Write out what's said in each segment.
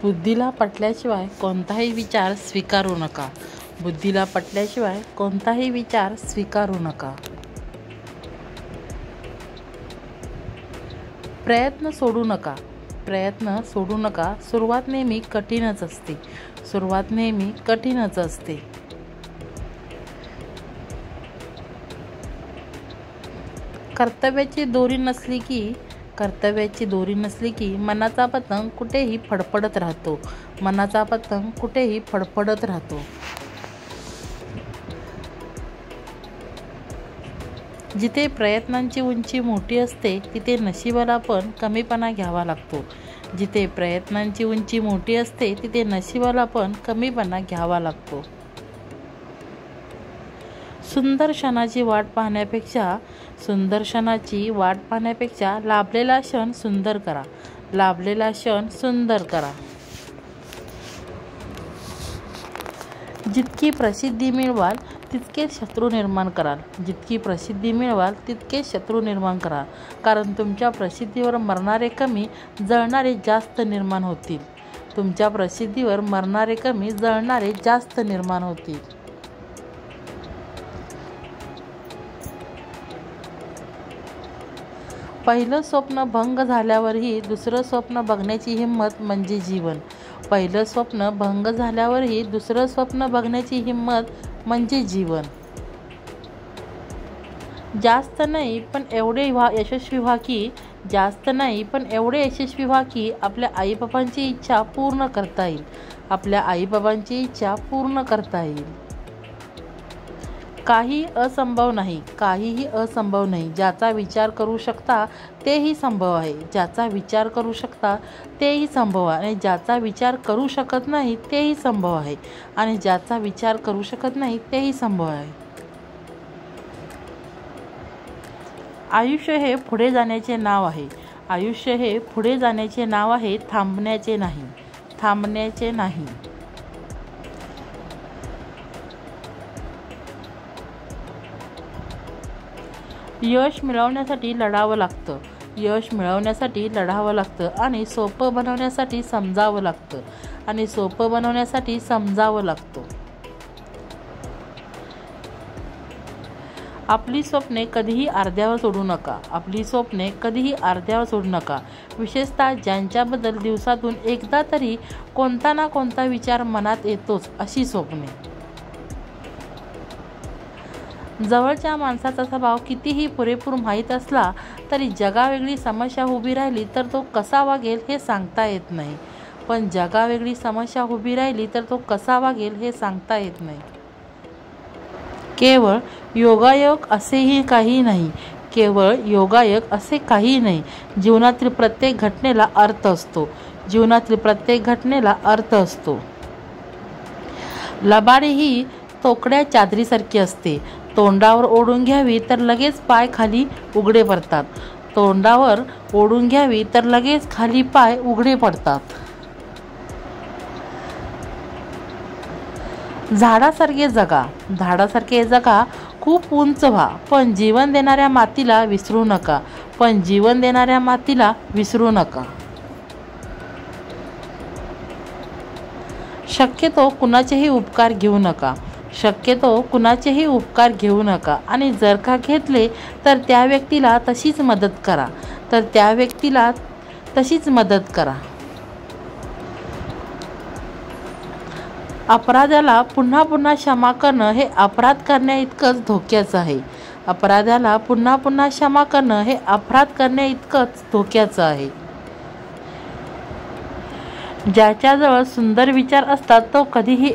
बुद्धीला पटल्याशिवाय कोणताही विचार स्वीकारू नका. बुद्धीला पटल्याशिवाय कोणताही विचार स्वीकारू नका. प्रयत्न सोडू नका. प्रयत्न सोडू नका. सुरुवात नेहमी कठीणच असते. सुरुवात नेहमी कठीणच असते. कर्तव्याची दोरी नसली की मनाचा पतंग कुठेही फडफडत राहतो. मनाचा पतंग कुठेही फडफडत राहतो. जिथे प्रयत्नांची उंची मोठी असते तिथे नशिबाला पण कमीपणा घ्यावा लागतो. जिथे प्रयत्नांची उंची मोठी असते तिथे नशिबाला पण कमीपणा घ्यावा लागतो. सुंदर क्षणाची वाट पाहण्यापेक्षा लाभलेला क्षण सुंदर करा. लाभलेला क्षण सुंदर करा. जितकी प्रसिद्धी मिळवाल तितकेच शत्रू निर्माण कराल. जितकी प्रसिद्धी मिळवाल तितकेच शत्रू निर्माण कराल. कारण तुमच्या प्रसिद्धीवर मरणारे कमी, जळणारे जास्त निर्माण होतील. तुमच्या प्रसिद्धीवर मरणारे कमी, जळणारे जास्त निर्माण होतील. पहिलं स्वप्न भंग झाल्यावरही दुसरं स्वप्न बघण्याची हिंमत म्हणजे जीवन. पहिलं स्वप्न भंग झाल्यावरही दुसरं स्वप्न बघण्याची हिंमत म्हणजे जीवन. जास्त नाही पण एवढे यशस्वी व्हा की आपल्या आईबाबांची इच्छा पूर्ण करता येईल. आपल्या आईबाबांची इच्छा पूर्ण करता येईल. काहीही असंभव नाही. ज्याचा विचार करू शकता तेही संभव आहे. ज्याचा विचार करू शकता तेही संभव आहे. आणि ज्याचा विचार करू शकत नाही तेही संभव आहे. आणि ज्याचा विचार करू शकत नाही तेही संभव आहे. आयुष्य हे पुढे जाण्याचे नाव आहे. आयुष्य हे पुढे जाण्याचे नाव आहे, थांबण्याचे नाही. यश मिळवण्यासाठी लढावं लागतं. आणि सोपं बनवण्यासाठी समजावं लागतं. आपली स्वप्ने कधीही अर्ध्यावर सोडू नका. विशेषतः ज्यांच्याबद्दल दिवसातून एकदा तरी कोणता ना कोणता विचार मनात येतोच अशी स्वप्ने. जवळच्या माणसाचा स्वभाव कितीही पुरेपूर माहीत असला तरी जगावेगळी समस्या उभी राहिली तर तो कसा वागेल हे सांगता येत नाही. केवळ योगायोग असे काही नाही. जीवनातील प्रत्येक घटनेला अर्थ असतो. लबाडी ही तोकड्या चादरीसारखी असते. तोंडावर ओढून घ्यावी तर लगेच पाय खाली उघडे पडतात. झाडासारखे जगा. खूप उंच व्हा. पण जीवन देणाऱ्या मातीला विसरू नका. शक्यतो कुणाचेही उपकार घेऊ नका. आणि जर का घेतले तर त्या व्यक्तीला तशीच मदत करा. अपराध्याला पुन्हा पुन्हा क्षमा करणं हे अपराध करण्याइतकंच धोक्याचं आहे. ज्याच्याजवळ सुंदर विचार असतात तो कधीही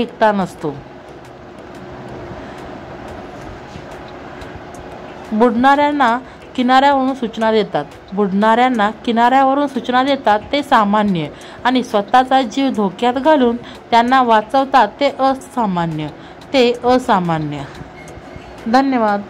एकटा नसतो. बुडणाऱ्यांना किनाऱ्यावरून सूचना देतात ते सामान्य. आणि स्वतःचा जीव धोक्यात घालून त्यांना वाचवतात ते असामान्य. धन्यवाद.